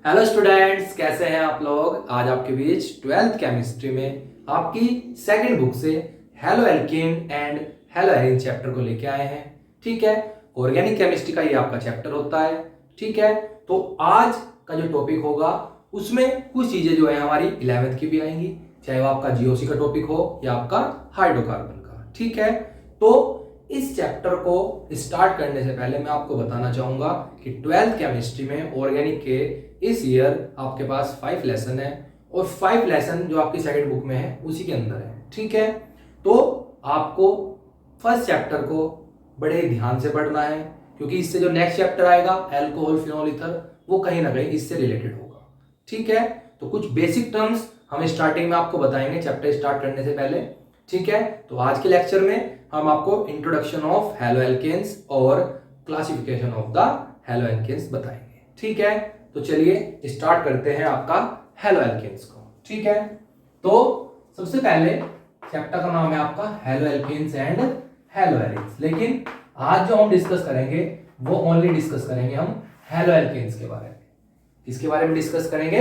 Hello students, कैसे हैं आप लोग। आज आपके बीच 12th केमिस्ट्री में आपकी सेकंड बुक से halo alkane and hello arene chapter को लेके आए हैं। ठीक है, ऑर्गेनिक केमिस्ट्री का ये आपका चैप्टर होता है। ठीक है, तो आज का जो टॉपिक होगा उसमें कुछ चीजें जो है हमारी 11th की भी आएंगी, चाहे वो आपका जीओसी का टॉपिक हो या आपका हाइड्रोकार्बन का। ठीक है, तो इस चैप्टर को स्टार्ट करने से पहले मैं आपको बताना चाहूंगा कि 12th केमिस्ट्री में ऑर्गेनिक के इस ईयर आपके पास 5 लेसन है और 5 लेसन जो आपकी सेकंड बुक में है उसी के अंदर है। ठीक है, तो आपको फर्स्ट चैप्टर को बड़े ध्यान से पढ़ना है क्योंकि इससे जो नेक्स्ट चैप्टर आएगा अल्कोहल फिनोल ईथर वो कहीं ना कहीं इससे रिलेटेड होगा। ठीक है, तो कुछ बेसिक टर्म्स हम स्टार्टिंग में आपको बताएंगे चैप्टर स्टार्ट करने से पहले। ठीक है, तो आज के लेक्चर में हम आपको इंट्रोडक्शन ऑफ हेलो एल्केन्स और classification of the haloalkanes बताएंगे। ठीक है, तो चलिए स्टार्ट करते हैं आपका हेलो एल्केन्स को। ठीक है, तो सबसे पहले चैप्टर का नाम है आपका haloalkanes and haloarenes, लेकिन आज जो हम डिस्कस करेंगे वो ओनली डिस्कस करेंगे हम हेलो एल्केन्स के बारे में। किसके बारे में डिस्कस करेंगे?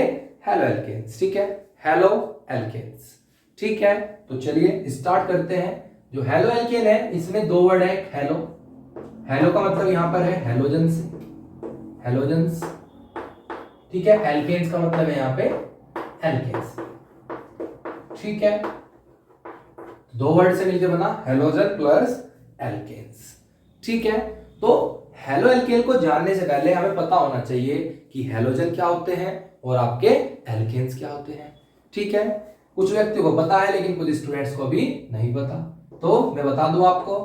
Haloalkanes. ठीक है, हेलो एल्केन्स। ठीक है, तो चलिए स्टार्ट करते हैं। जो हेलो एल्केन है इसमें दो वर्ड है, हेलो। हेलो का मतलब यहां पर है हेलोजन्स, हेलोजन्स। ठीक है, एल्केन्स का मतलब है यहां पे एल्केन्स। ठीक है, दो वर्ड से मिलकर बना हेलोजन प्लस एल्केन्स। ठीक है, तो हेलो एल्केन को जानने से पहले हमें पता होना चाहिए कि हेलोजन क्या होते हैं और आपके एल्केन्स क्या होते हैं। ठीक है, कुछ व्यक्तियों को पता है लेकिन कुछ स्टूडेंट्स को भी नहीं पता, तो मैं बता दूं आपको।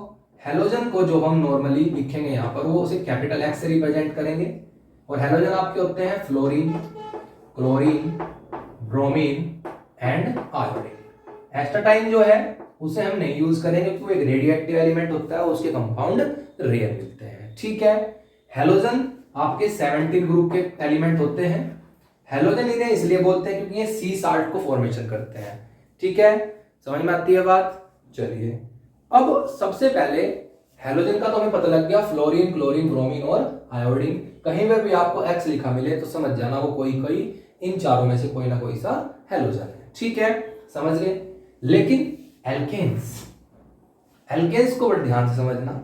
हेलोजन को जो हम नॉर्मली लिखेंगे यहां पर वो उसे कैपिटल एक्स से रिप्रेजेंट करेंगे और हेलोजन आपके होते हैं fluorine, chlorine, bromine and iodine. एस्टाटाइन जो है उसे हम नहीं यूज करेंगे क्योंकि वो एक रेडियोएक्टिव एलिमेंट होता है, उसके कंपाउंड रेयर मिलते हैं। ठीक है, हेलोजन आपके 17 ग्रुप के एलिमेंट होते हैं। हेलोजन इन्हें इसलिए बोलते हैं क्योंकि ये सी साल्ट को फॉर्मेशन करते हैं। ठीक है, समझ में आती है बात। चलिए, अब सबसे पहले हेलोजन का तो हमें पता लग गया, फ्लोरीन, क्लोरीन, ब्रोमीन और आयोडीन। कहीं पर भी आपको एक्स लिखा मिले तो समझ जाना वो कोई कोई इन चारों में से कोई ना कोई सा हेलोजन है। ठीक है, समझ गए। लेकिन एल्केन्स, एल्केन्स को बड़े ध्यान से समझना,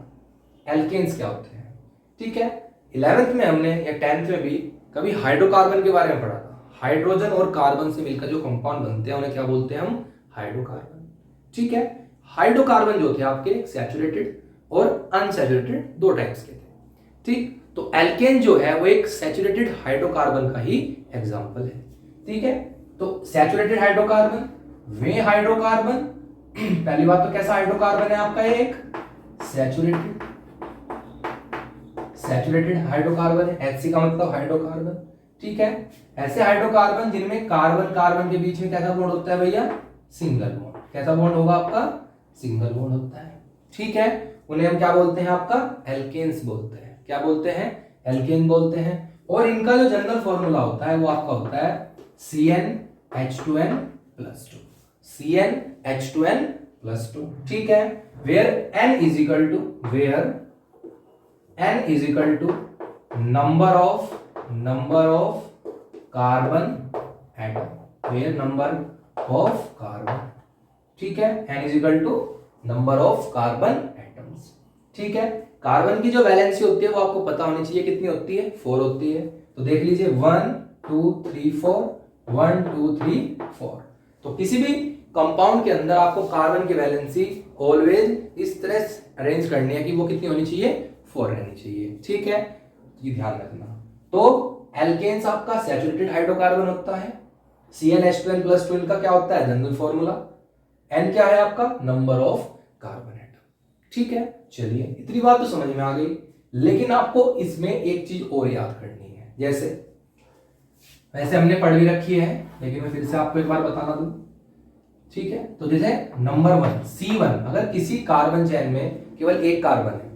एल्केन्स क्या होते हैं। ठीक है, 11th में हमने या 10th में भी कभी हाइड्रोकार्बन के बारे में पढ़ा था। हाइड्रोजन और कार्बन से मिलकर जो कंपाउंड बनते हैं उन्हें क्या बोलते हैं हम? हाइड्रोकार्बन। ठीक है, हाइड्रोकार्बन जो थे आपके सैचुरेटेड और अनसैचुरेटेड दो टाइप्स के थे। ठीक, तो एल्केन जो है वो एक सैचुरेटेड हाइड्रोकार्बन का ही एग्जांपल है। ठीक है, तो सैचुरेटेड हाइड्रोकार्बन, वे हाइड्रोकार्बन पहली बात तो कैसा हाइड्रोकार्बन है आपका? एक सैचुरेटेड, सैचुरेटेड हाइड्रोकार्बन है। HC का मतलब हाइड्रोकार्बन। ठीक है, ऐसे हाइड्रोकार्बन जिनमें कार्बन कार्बन के बीच में कैसा बॉन्ड होता है भैया? Single bond. कैसा बॉन्ड होगा आपका? सिंगल बॉन्ड होता है। ठीक है, उन्हें हम क्या बोलते हैं? आपका एल्केन्स बोलते हैं। क्या बोलते हैं? एल्केन बोलते हैं। और इनका जो जनरल फॉर्मूला होता है वो आपका होता है CnH2n+2, CnH2n+2। ठीक है, where n is equal to, where n is equal to number of carbon atom, where number of carbon. ठीक है, n is equal to number of carbon atoms. ठीक है, कार्बन की जो वैलेंसी होती है वो आपको पता होनी चाहिए, कितनी होती है? 4 होती है। तो देख लीजिए 1 2 3 4, 1 2 3 4। तो किसी भी कंपाउंड के अंदर आपको कार्बन की वैलेंसी ऑलवेज इस तरह अरेंज करनी है कि वो कितनी होनी चाहिए? 4 रहनी चाहिए। ठीक है, ये ध्यान रखना। तो एल्केन्स आपका सैचुरेटेड हाइड्रोकार्बन होता है। CnH2n+2 इनका क्या होता है? General formula. n क्या है आपका? Number of carbon atom. ठीक है, चलिए इतनी बात तो समझ में आ गई, लेकिन आपको इसमें एक चीज और याद करनी है। जैसे वैसे हमने पढ़ भी रखी है लेकिन मैं फिर से आपको एक बार बताना दूं। ठीक है, तो जैसे नंबर 1 C1, अगर किसी कार्बन चेन में केवल एक कार्बन है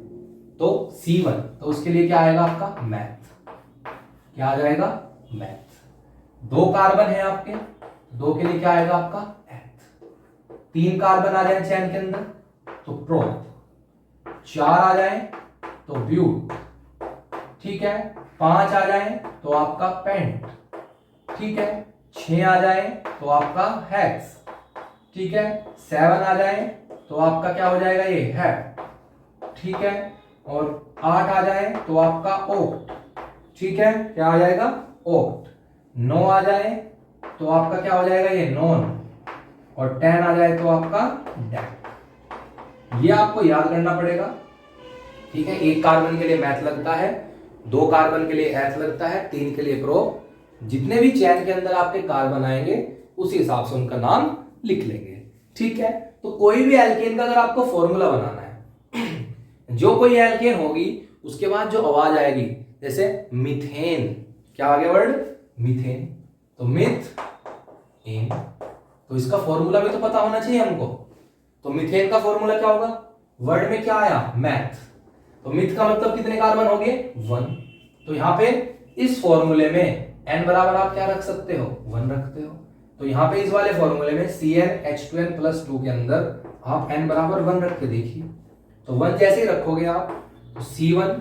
तो C1, तो उसके लिए क्या आएगा आपका? मैथ। क्या आ जाएगा? मैथ। 2 कार्बन है आपके, 2 के लिए क्या आएगा आपका? एथ। 3 कार्बन आ जाए चेन के अंदर तो प्रोप, 4 आ जाए तो ब्यूट। ठीक है, 5 आ जाए तो आपका पेंट, ठीक है, 6 आ जाए तो आपका हेक्स, ठीक है, 7 आ जाए तो आपका क्या हो जाएगा ये हेप, ठीक है, और 8 आ जाए तो आपका ओक्ट, ठीक है, क्या आ जाएगा ओक्ट, 9 आ जाए तो आपका क्या हो जाएगा ये नॉन, और 10 आ जाए तो आपका डेक। ये आपको याद करना पड़ेगा, ठीक है। एक कार्बन के लिए मैथ लगता है, 2 कार्बन के लिए एथ लगता है, 3 के लिए प्रो। जितने भी चेन के अंदर आपके कार्बन आएंगे उसी हिसाब से उनका नाम लिख लेंगे, ठीक है। तो कोई भी एल्केन का अगर आपको फॉर्मूला बनाना है, जो कोई एल्केन होगी उसके बाद जो आवाज आएगी, जैसे मीथेन, क्या आ गया वर्ड मीथेन, तो मिथ एन, तो इसका फॉर्मूला भी तो पता होना चाहिए हमको। तो मीथेन का फॉर्मूला क्या होगा, वर्ड में क्या आया मैथ, तो मिथ का मतलब कितने कार्बन हो गए 1, तो यहां पे इस फॉर्मूले में n बराबर आप क्या रख सकते हो 1 रखते हो, तो यहां पे इस वाले फॉर्मूले में CnH2n+2 के अंदर आप n बराबर 1 रख के देखिए, तो 1 जैसे ही रखोगे आप तो C1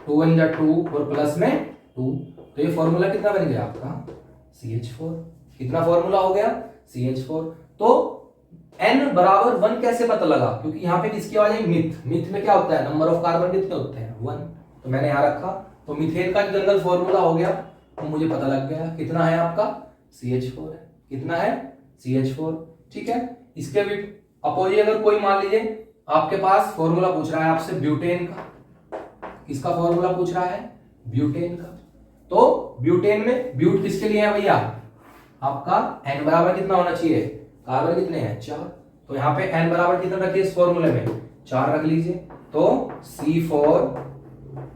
2 1 जा 2 और प्लस में 2, तो ये फॉर्मूला कितना बन गया आपका CH4, कितना फॉर्मूला हो गया CH4। तो n बराबर 1 कैसे पता लगा, क्योंकि यहाँ पे किसकी आवाज है मिथ, मिथ में क्या होता है नंबर ऑफ कार्बन कितने होते हैं 1, तो मैंने यहाँ रखा, तो मीथेन का जनरल फॉर्मूला हो गया, तो मुझे पता लग गया कितना है आपका CH4 है, कितना है CH4, ठीक है। इसके भी अपोजिट अगर कोई मान लीजिए आपके पास फॉर्मूला पूछ रहा है आपसे ब्यूटेन का, किसका फॉर्मूला पूछ रहा है ब्यूटेन का, तो ब्यूटेन में ब्यूट किसके लिए है भैया आपका n बराबर कितना होना चाहिए, कार्बन कितने हैं 4, तो यहाँ पे n बराबर कितना रखिए इस फॉर्मूले में 4 रख लीजिए, तो C4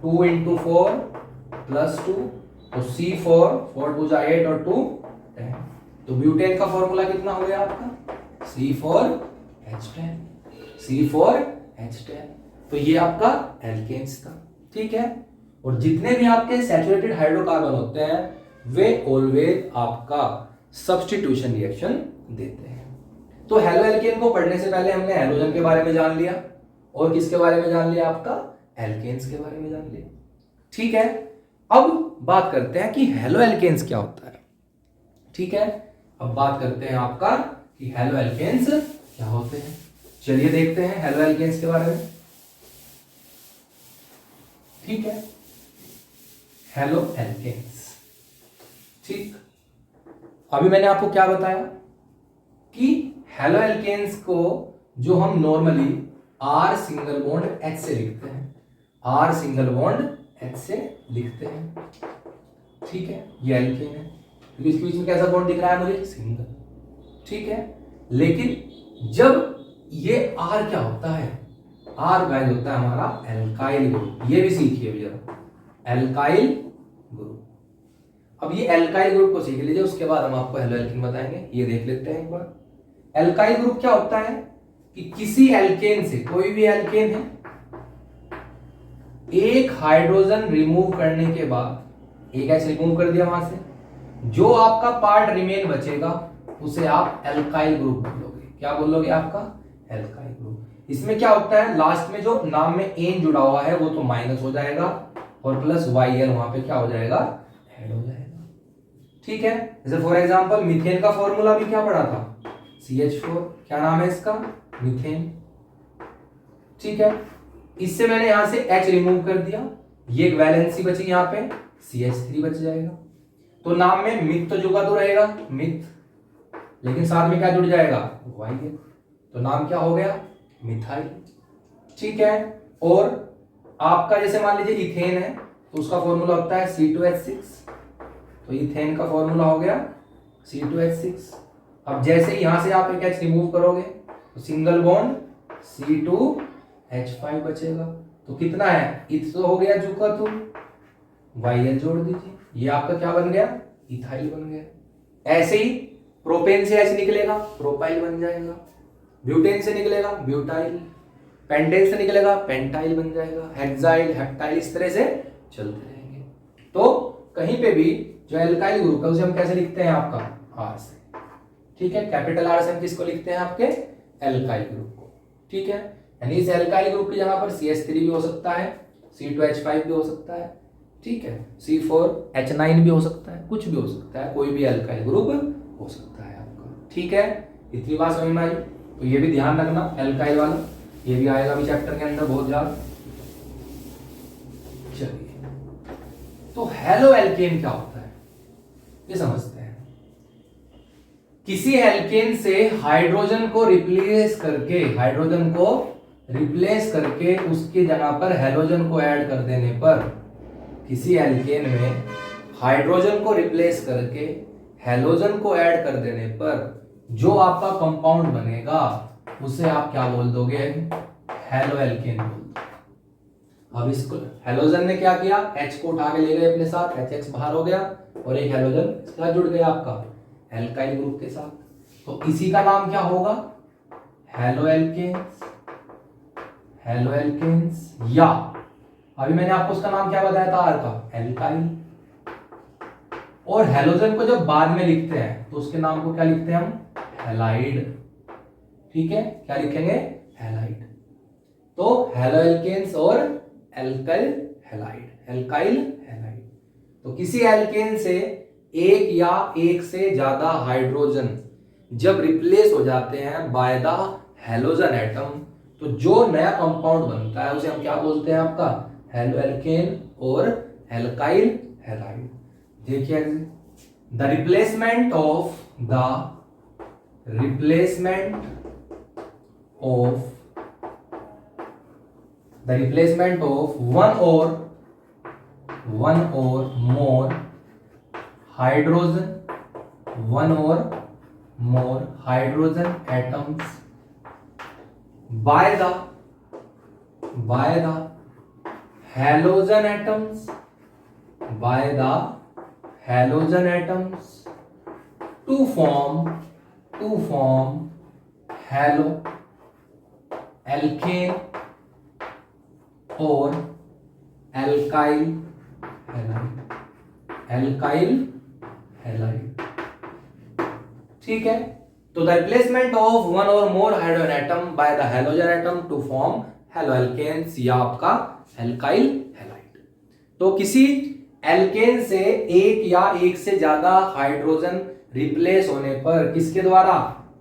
2 × 4 + 2, तो C4 4 2 जा 8 और 2 10, तो ब्यूटेन का फॉर्मूला कितना हो गया आपका C4H10, C4H10, तो ये आपका एल्केन्स था, ठीक है। और जितने भी आपके सैचुरेटेड हाइड्रोकार्बन होते हैं वे ऑलवेज आपका सब्स्टिट्यूशन रिएक्शन देते हैं। तो हेलो एल्केन को पढ़ने से पहले हमने हैलोजन के बारे में जान लिया, और किसके बारे में जान लिया आपका एल्केन्स के बारे में जान लिया, ठीक है। अब बात करते हैं कि हेलो एल्केन्स क्या होता है, ठीक है। अब बात करते हैं आपका कि हेलो एल्केन्स क्या होते हैं, चलिए देखते हैं हेलो एल्केन्स के बारे में, ठीक है। हेलो एल्केन्स, ठीक, अभी मैंने आपको क्या बताया कि हेलो एल्केन्स को जो हम normally R single bond H से लिखते हैं, R सिंगल बॉन्ड H से लिखते हैं, ठीक है, ये एल्केन है क्योंकि इसके बीच में कैसा बॉन्ड दिख रहा है मुझे सिंगल, ठीक है। लेकिन जब ये R क्या होता है, R वैल्यू होता है हमारा एल्काइल ग्रुप, ये भी सीखिए भैया एल्काइल ग्रुप। अब ये एल्काइल ग्रुप को सीख लीजिए, उसके बाद हम आपको हेलो एल्केन बताएंगे, ये देख लेते हैं एक बार। एल्काइल ग्रुप क्या होता है कि किसी एल्केन से, कोई भी एल्केन है, एक हाइड्रोजन रिमूव करने के बाद, एक H रिमूव कर दिया वहां से, जो आपका पार्ट रिमेन बचेगा उसे आप एल्काइल ग्रुप बोलोगे, क्या बोलोगे आपका एल्काइल ग्रुप। इसमें क्या होता है लास्ट में जो नाम में एन जुड़ा हुआ है वो तो माइनस हो जाएगा और प्लस YL वहां पे क्या हो जाएगा ऐड हो जाएगा, ठीक है। जैसे फॉर एग्जांपल मीथेन का फॉर्मूला भी क्या पढ़ा था CH4, क्या नाम है इसका मीथेन, ठीक है। इससे मैंने यहां से H रिमूव कर दिया, ये एक वैलेंसी बची, यहां पे CH3 बच जाएगा, तो नाम में मिथ तो जुड़ा तो रहेगा मिथ, लेकिन साथ में क्या जुड़ जाएगा YL, तो नाम क्या हो गया मिथाइल, ठीक है। और आपका जैसे मान लीजिए इथेन है तो उसका फॉर्मूला होता है C2H6, तो इथेन का फॉर्मूला हो गया C2H6। अब जैसे ही यहां से आप एक H रिमूव करोगे तो सिंगल बॉन्ड C2H5 बचेगा, तो कितना है इथ तो हो गया जुका, तो YL जोड़ दीजिए, ये आपका क्या बन गया इथाइल बन गया। ऐसे ही प्रोपेन से H निकलेगा प्रोपाइल बन जाएगा, ब्यूटेन से निकलेगा ब्यूटाइल, पेंटेन से निकलेगा पेंटाइल बन जाएगा, हेक्साइल हेप्टाइल, इस तरह से चलते रहेंगे। तो कहीं पे भी जो एल्काइल ग्रुप है उसे हम कैसे लिखते हैं आपका R से, ठीक है, कैपिटल R से हम किसको लिखते हैं आपके एल्काइल ग्रुप को, ठीक है। यानी इस एल्काइल ग्रुप की जगह पर CH3 भी हो सकता है, C2H5 भी हो सकता है, ठीक है, C4H9 भी हो सकता है, कुछ भी हो सकता है, कोई भी अल्काइल ग्रुप हो सकता है आपका। ठीक है, इतनी बात समझ में आई। तो ये भी ध्यान रखना एल्काइल वाला, ये भी आएगा भी चैप्टर के अंदर बहुत ज्यादा। चलिए, तो हेलो एल्केन क्या होता है ये समझते हैं। किसी एल्केन से हाइड्रोजन को रिप्लेस करके उसकी जगह पर हेलोजन को ऐड कर देने पर, किसी एल्केन में हाइड्रोजन को रिप्लेस करके हेलोजन को ऐड कर देने पर जो आपका कंपाउंड बनेगा उसे आप क्या बोल दोगे, हेलो एल्केन बोल दो। अब इसको हेलोजन ने क्या किया, H को उठा के ले गए अपने साथ, HX बाहर हो गया और एक हेलोजन इसके साथ जुड़ गया आपका एल्काइल ग्रुप के साथ, तो इसी का नाम क्या होगा, हेलो एल्केन्स, या अभी मैंने आपको उसका नाम क्या बताया था, R का, एल्काइल। और हेलोजन को जब बाद में लिखते हैं तो उसके नाम को क्या लिखते हैं हम, हैलाइड। ठीक है, क्या लिखेंगे, हैलाइड। तो हेलो एल्केन्स और एल्काइल हैलाइड। तो किसी एल्केन से एक या एक से ज्यादा हाइड्रोजन जब रिप्लेस हो जाते हैं बाय द हेलोजन एटम, तो जो नया कंपाउंड बनता है उसे हम क्या बोलते हैं, आपका हेलो एल्केन और एल्काइल हैलाइड। देखिए, the replacement of one or more hydrogen atoms by the halogen atoms to form halo alkane और alkyl हैलाइड। ठीक है, तो द रिप्लेसमेंट ऑफ वन और more hydrogen atom by the halogen atom to form haloalkanes या आपका alkyl halide. तो किसी alkene से एक या एक से ज्यादा हाइड्रोजन रिप्लेस होने पर किसके द्वारा,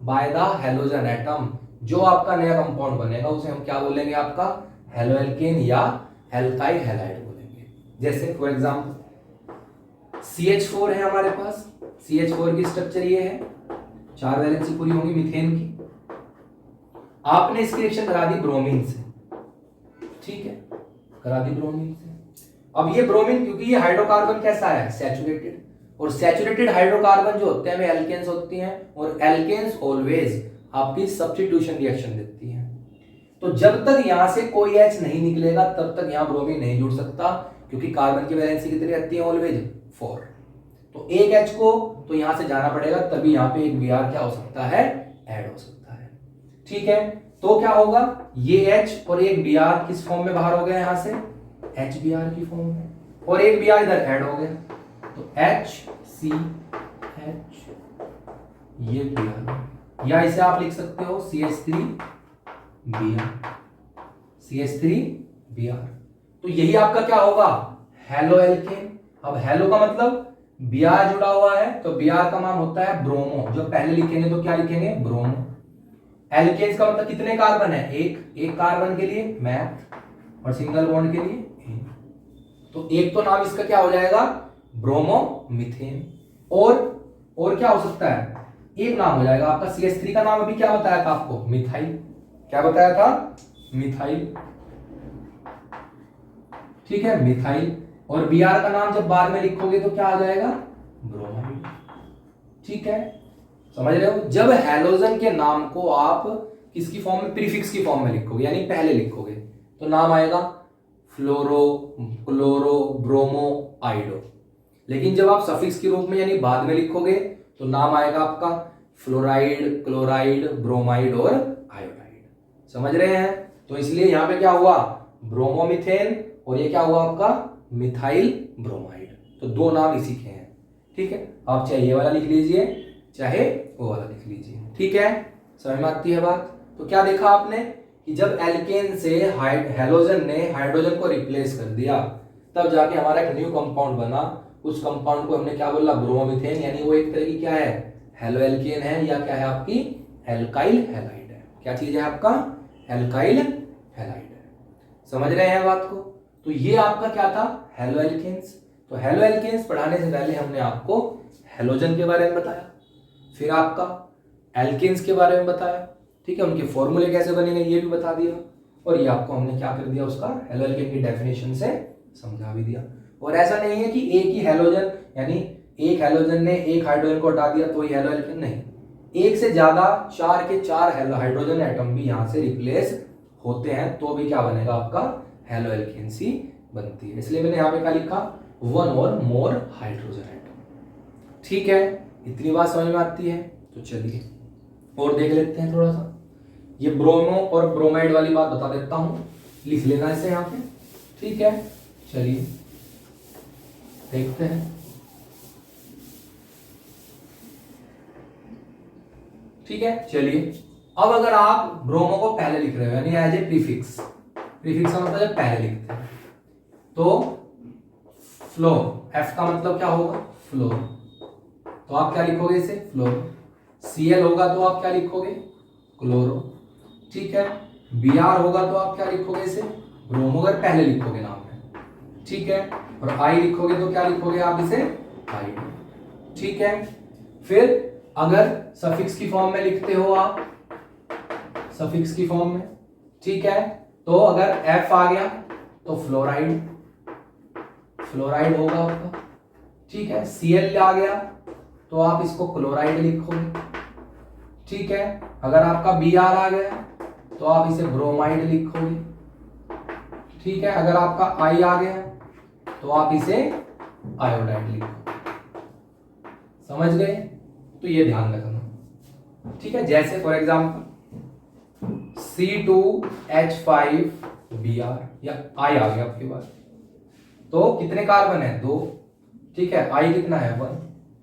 बाय द हैलोजन एटम, जो आपका नया कंपाउंड बनेगा उसे हम क्या बोलेंगे, आपका हेलो एल्केन या एल्काइल हैलाइड बोलेंगे। जैसे फॉर एग्जांपल CH4 है हमारे पास, CH4 की स्ट्रक्चर ये है, 4 वैलेंसी पूरी होंगी मीथेन की, आपने इसकी रिएक्शन करा दी ब्रोमीन से, ठीक है, करा दी ब्रोमीन से। अब ये ब्रोमीन, क्योंकि ये हाइड्रोकार्बन कैसा है, सैचुरेटेड, और सैचुरेटेड हाइड्रोकार्बन जो होते हैं वे एल्केन्स होती हैं, और एल्केन्स ऑलवेज आपकी सब्स्टिट्यूशन रिएक्शन देती हैं। तो जब तक यहां से कोई H नहीं निकलेगा तब तक यहां ब्रोमीन नहीं जुड़ सकता, क्योंकि कार्बन की वैलेंसी कितनी रहती है, ऑलवेज 4। तो एक H को तो यहां से जाना पड़ेगा, तभी यहां पे एक Br क्या हो सकता है, ऐड हो सकता है। ठीक है, तो क्या होगा, ये H और एक Br किस फॉर्म में बाहर हो गया यहां से, HBr की फॉर्म में, और एक Br इधर ऐड हो गया, तो HCH, ये Br, या इसे आप लिख सकते हो CH3Br। तो यही आपका क्या होगा, हेलो एल्केन। अब हेलो का मतलब Br जुड़ा हुआ है, तो Br का नाम होता है ब्रोमो, जो पहले लिखेंगे तो क्या लिखेंगे, ब्रोमो। एल्केन्स का मतलब कितने कार्बन है, एक कार्बन के लिए मैथ और सिंगल बॉन्ड के लिए एक, तो एक तो नाम इसका क्या हो जाएगा, ब्रोमो मीथेन। और क्या हो सकता है, एक नाम हो जाएगा आपका CH3 का नाम अभी क्या बताया था आपको, मिथाइल। क्या बताया था, मिथाइल। ठीक है, मिथाइल। और Br का नाम जब बाद में लिखोगे तो क्या आ जाएगा, ब्रोमाइड। ठीक है, समझ रहे हो, जब हेलोजन के नाम को आप किसकी फॉर्म में, प्रीफिक्स की फॉर्म में लिखोगे, यानी पहले लिखोगे, तो नाम आएगा फ्लोरो, क्लोरो, ब्रोमो, आइडो। लेकिन जब आप सफिक्स के रूप में यानी बाद में लिखोगे तो नाम आएगा आपका फ्लोराइड, क्लोराइड, ब्रोमाइड और आयोडाइड। समझ रहे हैं, तो इसलिए यहां पे क्या हुआ, ब्रोमोमीथेन, और ये क्या हुआ आपका, मिथाइल ब्रोमाइड। तो दो नाम इसी के हैं। ठीक है, आप चाहे ये वाला लिख लीजिए चाहे वो वाला लिख लीजिए। ठीक है, समझ में आती है बात। तो क्या देखा आपने कि जब एल्केन से हेलोजन ने हाइड्रोजन को रिप्लेस कर दिया तब जाके हमारा एक न्यू कंपाउंड बना। उस कंपाउंड को हमने क्या बोला, ब्रोमोमीथेन, यानी वो एक तरह की क्या है, हेलो एल्केन है, या क्या है आपकी एल्काइल हैलाइड है। क्या चीज है आपका, एल्काइल हैलाइड है। समझ रहे हैं बात को। तो ये आपका क्या था, हेलो एल्केन्स। तो हेलो एल्केन्स पढ़ाने से पहले हमने आपको हेलोजन के बारे में बताया, फिर आपका एल्केन्स के बारे में बताया, ठीक है, उनके फॉर्मूले कैसे बनेंगे ये भी बता दिया, और ये आपको हमने क्या कर दिया, उसका हेलो एल्केन की डेफिनेशन से समझा भी दिया। और ऐसा नहीं है कि एक ही हेलोजन, यानी एक हेलोजन ने एक हाइड्रोजन को हटा दिया तो ही हेलो एल्केन, नहीं, एक से ज्यादा 4 के 4 हाइड्रोजन एटम भी यहां से रिप्लेस होते हैं तो भी क्या बनेगा आपका, हेलो एल्केन्सी बनती है। इसलिए मैंने यहां पे क्या लिखा, 1 और मोर हाइड्रोजन एटम। ठीक है, इतनी बात समझ में आती है। तो चलिए और देख लेते हैं थोड़ा सा। ये ब्रोमो और ब्रोमाइड वाली बात बता देता हूं, लिख लेना इसे यहां पे, ठीक है। चलिए देखते हैं। ठीक है, चलिए अब अगर आप ब्रोमो को पहले लिख रहे हो, यानी एज ए प्रीफिक्स, प्रीफिक्स का मतलब जब पहले लिखते हैं, तो फ्लोर, एफ का मतलब क्या होगा, फ्लोर, तो आप क्या लिखोगे इसे, फ्लोरो। Cl होगा तो आप क्या लिखोगे, क्लोरो, ठीक है। Br होगा तो आप क्या लिखोगे इसे, ब्रोमो, अगर पहले लिखोगे नाम में, ठीक है। और I लिखोगे तो क्या लिखोगे आप इसे, आइड, ठीक है। फिर अगर सफिक्स की फॉर्म में लिखते हो आप, सफिक्स की फॉर्म में, ठीक है, तो अगर F आ गया तो फ्लोराइड, फ्लोराइड होगा आपका, ठीक है। Cl आ गया तो आप इसको क्लोराइड लिखोगे, ठीक है। अगर आपका Br आ गया तो आप इसे ब्रोमाइड लिखोगे, ठीक है। अगर आपका I आ गया तो आप इसे आयोडाइड लिखोगे। समझ गए, तो ये ध्यान रखना, ठीक है। जैसे फॉर एग्जांपल C2H5Br, या I आ गया आपके पास, तो कितने कार्बन है, 2, ठीक है। I कितना है, 1,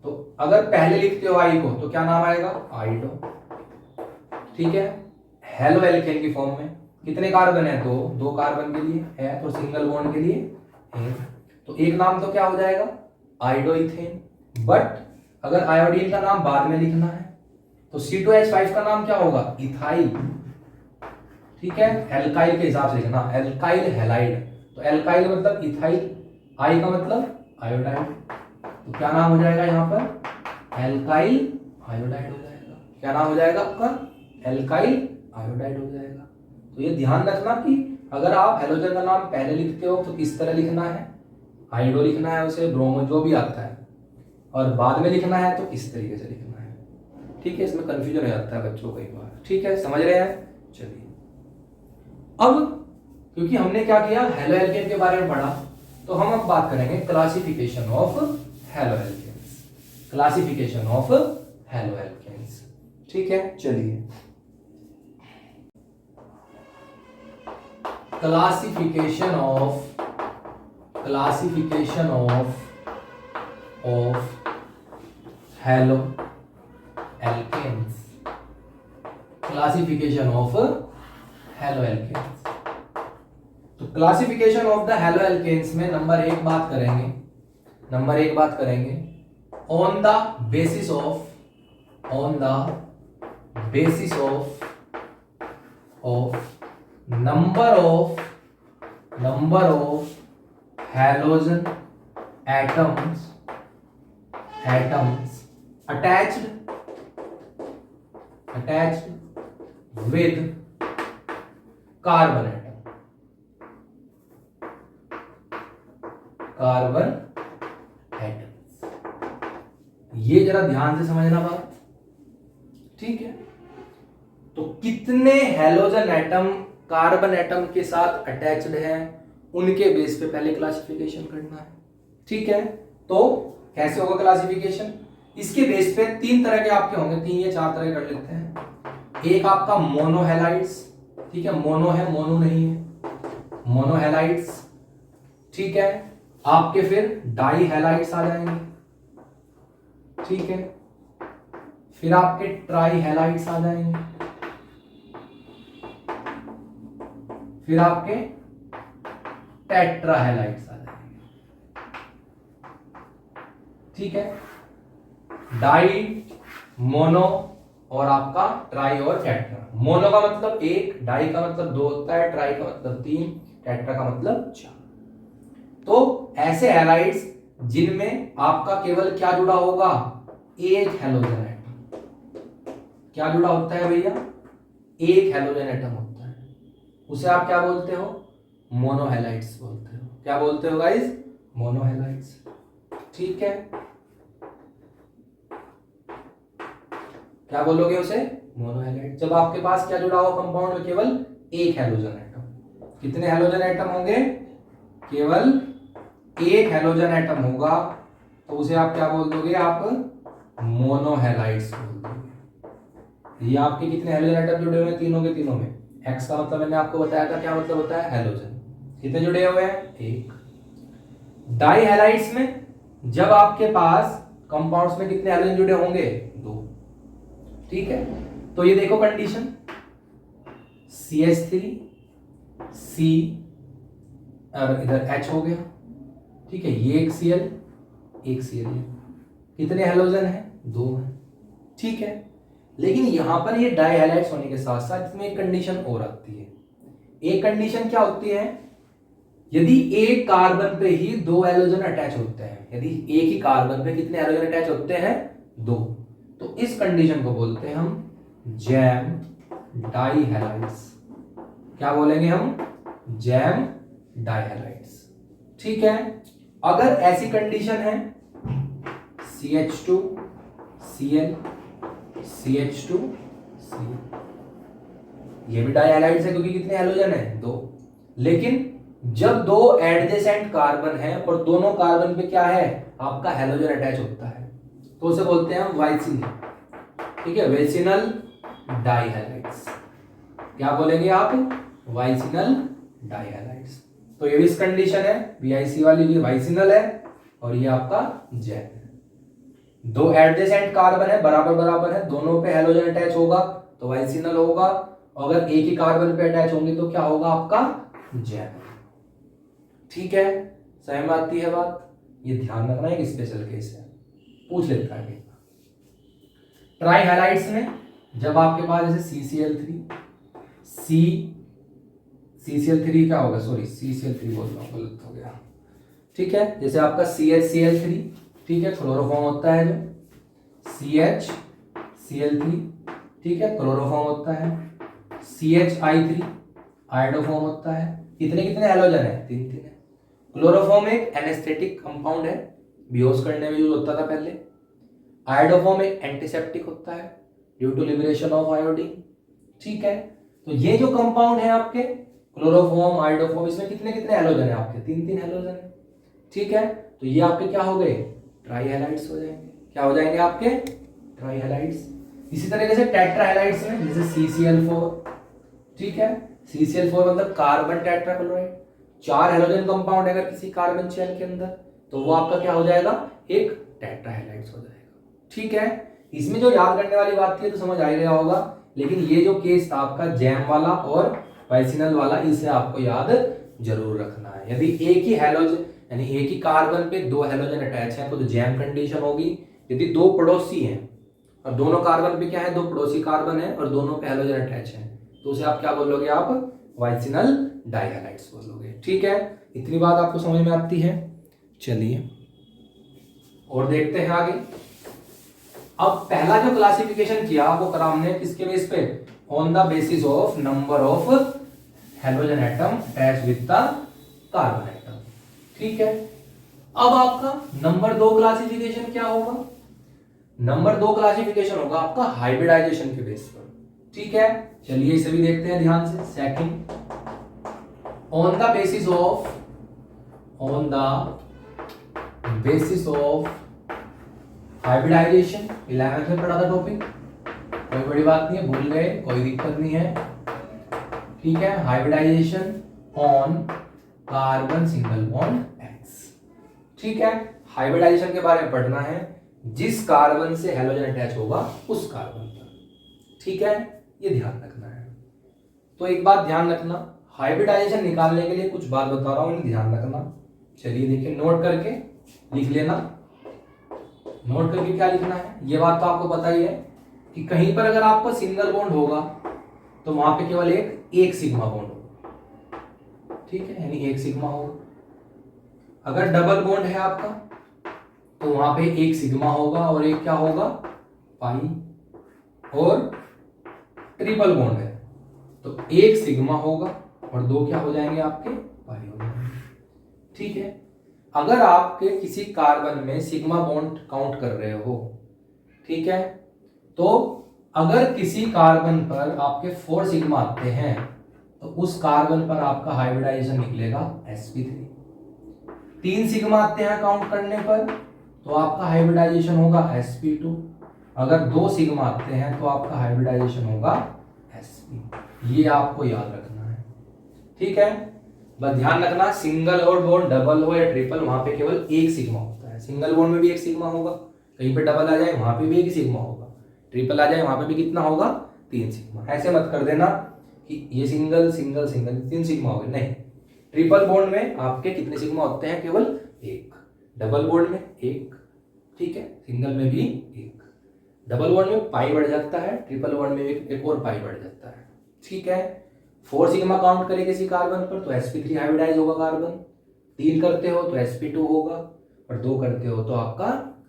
तो अगर पहले लिखते हो I को तो क्या नाम आएगा, आइडो, ठीक है। हेलो एल्केन की फॉर्म में कितने कार्बन है, 2, 2 कार्बन के लिए है, तो सिंगल बॉन्ड के लिए है, तो एक नाम तो क्या हो जाएगा, आइडोइथेन। बट अगर आयोडीन का नाम बाद में लिखना है तो C2H5 का नाम क्या होगा, इथाइल, ठीक है। एल्काइल के हिसाब से लिखना, एल्काइल हैलाइड, तो एल्काइल मतलब इथाइल, I का मतलब आयोडाइड, तो क्या नाम हो जाएगा यहाँ पर, एल्काइल आयोडाइड हो जाएगा। क्या नाम हो जाएगा आपका, एल्काइल आयोडाइड हो जाएगा। तो ये ध्यान रखना कि अगर आप हेलोजन का नाम पहले लिखते हो तो किस तरह लिखना है, आइडो लिखना है उसे, ब्रोमो जो भी आता है, और बाद में लिखना है तो किस तरीके से लिखना है, ठीक है। इसमें कंफ्यूजन हो जाता है बच्चों को कई बार, ठीक है, समझ रहे हैं। चलिए अब क्योंकि हमने क्या किया, हेलो एल्केन के बारे में पढ़ा, तो हम अब बात करेंगे classification of haloalkanes, classification of haloalkanes, ठीक है। चलिए classification of haloalkanes, classification of haloalkanes. तो classification of the haloalkanes में नंबर एक बात करेंगे on the basis of number of halogen atoms attached with carbon atoms, ये जरा ध्यान से समझना बात, ठीक है। तो कितने हैलोजन एटम कार्बन एटम के साथ अटैच्ड हैं, उनके बेस पे पहले क्लासिफिकेशन करना है, ठीक है। तो कैसे होगा क्लासिफिकेशन, इसके बेस पे 3 तरह के आपके होंगे, 3 या 4 तरह कर लेते हैं। एक आपका मोनोहेलाइड्स, ठीक है, मोनो है, मोनो नहीं है, मोनोहेलाइड्स, ठीक है। आपके फिर डाई हेलाइड्स आ जाएंगे, ठीक है। फिर आपके ट्राई हेलाइड्स आ जाएंगे, फिर आपके टेट्रा हेलाइड्स आ जाएंगे, ठीक है, डाई, मोनो और आपका ट्राई और टेट्रा। मोनो का मतलब एक, डाई का मतलब दो होता है, ट्राई का मतलब तीन, टेट्रा का मतलब चार। तो ऐसे हैलाइड्स जिनमें आपका केवल क्या जुड़ा होगा, एक हैलोजन एटम। क्या जुड़ा होता है भैया, एक हैलोजन एटम होता है, उसे आप क्या बोलते हो, मोनोहैलाइड्स बोलते हो। क्या बोलते हो गाइस, मोनोहैलाइड्स। ठीक है, क्या बोलोगे उसे, मोनोहैलाइड। जब आपके पास क्या जुड़ा हुआ कंपाउंड में, केवल एक हैलोजन एटम। कितने हैलोजन एटम होंगे, केवल एक हैलोजन एटम होगा, तो उसे आप क्या बोल दोगे, आप मोनोहैलाइड्स बोल दोगे। ये आपके कितने हैलोजन एटम जुड़े हुए हैं, तीनों के तीनों में। एक्स का मतलब मैंने आपको बताया था, क्या मतलब होता है, हैलोजन। कितने जुड़े हुए हैं, एक। डाई हैलाइड्स में जब आपके पास कंपाउंड्स में कितने हैलोजन जुड़े होंगे, दो। ठीक है, तो ये देखो कंडीशन, CH3 C और इधर H हो गया। ठीक है, ये एक Cl एक Cl है। कितने हैलोजन है, दो है। ठीक है, लेकिन यहां पर ये डाई हैलाइड्स होने के साथ साथ इसमें एक कंडीशन और आती है। एक कंडीशन क्या होती है, यदि एक कार्बन पे ही दो हैलोजन अटैच होते हैं, यदि एक ही कार्बन पे कितने हैलोजन अटैच होते हैं, दो, तो इस कंडीशन को बोलते हैं हम जैम डाई हैलाइड्स। क्या बोलेंगे हम, जैम डाई हैलाइड्स। ठीक है, अगर ऐसी कंडीशन है CH2 Cl CH2 Cl, ये भी डाई हैलाइड्स है क्योंकि कितने हैलोजन है, दो। लेकिन जब दो एडजेसेंट कार्बन है और दोनों कार्बन पे क्या है, आपका हैलोजन अटैच होता है, तो उसे बोलते हैं हम वाइसिनल। ठीक है, वेसिनल डाई हैलाइड्स। क्या बोलेंगे आप, वाइसिनल डाई हैलाइड्स। तो ये भी इस कंडीशन है, VIC वाली भी वाइसिनल है और ये आपका जैम है। दो एडजेसेंट कार्बन है, बराबर बराबर है, दोनों पे हैलोजन अटैच होगा तो वाइसिनल होगा, अगर एक ही कार्बन पे अटैच होंगे तो क्या होगा, आपका जैम। ठीक है, समझ में आती है बात। ये ध्यान रखना, एक स्पेशल केस है, पूछ लेता है। ट्राई हैलाइड्स में जब आपके पास जैसे CCl3 क्या होगा, सॉरी CCl3 बोल रहा हूं, गलत हो गया। ठीक है, जैसे आपका CHCl3, ठीक है, क्लोरोफॉर्म होता है जो CHCl3, ठीक है, क्लोरोफॉर्म होता है। CHI3 आयोडोफॉर्म होता है। कितने कितने हैलोजन है, तीन तीन है। क्लोरोफॉर्म एक एनेस्थेटिक कंपाउंड है, बेहोश करने में यूज होता था पहले। आयोडोफॉर्म एक एंटीसेप्टिक होता है due to liberation of iodine. ठीक है, तो ये जो कंपाउंड है आपके क्लोरोफॉर्म, आयोडोफॉर्म, इसमें कितने कितने हैलोजन है आपके, तीन तीन हैलोजन है। ठीक है, तो ये आपके क्या हो गए, ट्राई हैलाइड्स हो जाएंगे। क्या हो जाएंगे आपके, ट्राई हैलाइड्स। इसी तरीके से टेट्रा हैलाइड्स में जैसे CCl4, ठीक है, CCl4 मतलब कार्बन टेट्राक्लोराइड। चार हैलोजन कंपाउंड अगर किसी कार्बन चेन के अंदर, तो वो आपका क्या हो जाएगा, एक टेट्रा हैलाइड्स हो जाएगा। ठीक है, इसमें जो याद करने वाली बात थी तो समझ आ गया होगा, लेकिन ये जो केस था आपका जैम वाला और वाइसिनल वाला, इसे आपको याद जरूर रखना है। यदि एक ही हैलोजन यानी एक ही कार्बन पे दो हैलोजन अटैच है तो जैम कंडीशन होगी। यदि दो पड़ोसी हैं और दोनों कार्बन पे क्या है, दो पड़ोसी कार्बन है और दोनों पे हैलोजन अटैच है, तो उसे आप क्या बोलोगे, आप वाइसिनल डाई हैलाइड्स बोलोगे। ठीक है, इतनी बात आपको समझ में आती है। चलिए और देखते हैं आगे। अब पहला जो क्लासिफिकेशन किया वो करा हमने किसके बेस पे, on the basis of number of halogen atom attach with the carbon atom. ठीक है, अब आपका नंबर दो क्लासिफिकेशन क्या होगा, नंबर दो क्लासिफिकेशन होगा आपका हाइब्रिडाइजेशन के बेस पर। ठीक है, चलिए इसे भी देखते हैं ध्यान से। Second, on the basis of hybridization, 11th में पढ़ा था टॉपिक, कोई बड़ी बात नहीं है, भूल गए, कोई दिक्कत नहीं है। ठीक है, hybridization on carbon single bond X. ठीक है, हाइब्रिडाइजेशन के बारे में पढ़ना है, जिस कार्बन से हैलोजन अटैच होगा उस कार्बन पर। ठीक है, ये ध्यान रखना है। तो एक बात ध्यान रखना, हाइब्रिडाइजेशन निकालने के लिए कुछ बात बता रहा हूं, ध्यान रखना। चलिए देखिए, नोट करके लिख लेना। नोट करके क्या लिखना है, ये बात तो आपको पता ही है कि कहीं पर अगर आपको सिंगल बॉन्ड होगा तो वहां पे केवल एक सिग्मा बॉन्ड होगा, ठीक है, यानी एक सिग्मा होगा। अगर डबल बॉन्ड है आपका तो वहां पे एक सिग्मा होगा और एक क्या होगा, पाई। और ट्रिपल बॉन्ड है तो एक सिग्मा होगा और दो क्या हो जाएंगे आपके, पाई हो जाएंगे, ठीक है। अगर आपके किसी कार्बन में सिग्मा बॉन्ड काउंट कर रहे हो, ठीक है, तो अगर किसी कार्बन पर आपके 4 सिग्मा आते हैं तो उस कार्बन पर आपका हाइब्रिडाइजेशन निकलेगा sp3। 3 सिग्मा आते हैं काउंट करने पर तो आपका हाइब्रिडाइजेशन होगा sp2। अगर 2 सिग्मा आते हैं तो आपका हाइब्रिडाइजेशन होगा sp। ये आपको याद रखना है, ठीक है। बस ध्यान रखना, सिंगल और बॉन्ड डबल हो या ट्रिपल, वहां पे केवल एक सिग्मा होता है। सिंगल बॉन्ड में भी एक सिग्मा होगा, कहीं पे डबल आ जाए वहां पे भी एक सिग्मा होगा, ट्रिपल आ जाए वहां पे भी कितना होगा, 3 सिग्मा। ऐसे मत कर देना कि ये सिंगल सिंगल सिंगल 3 सिग्मा हो गए, नहीं। ट्रिपल बॉन्ड में आपके कितने सिग्मा होते हैं, केवल एक। डबल बॉन्ड में एक, ठीक है, सिंगल में भी एक। डबल बॉन्ड में पाई बढ़ जाता है, ट्रिपल बॉन्ड में एक और पाई बढ़ जाता है, ठीक है। 4 सिग्मा काउंट करें किसी कार्बन पर तो sp3 हाइब्रिडाइज होगा कार्बन, 3 करते हो तो sp2 होगा और 2 करते हो तो आपका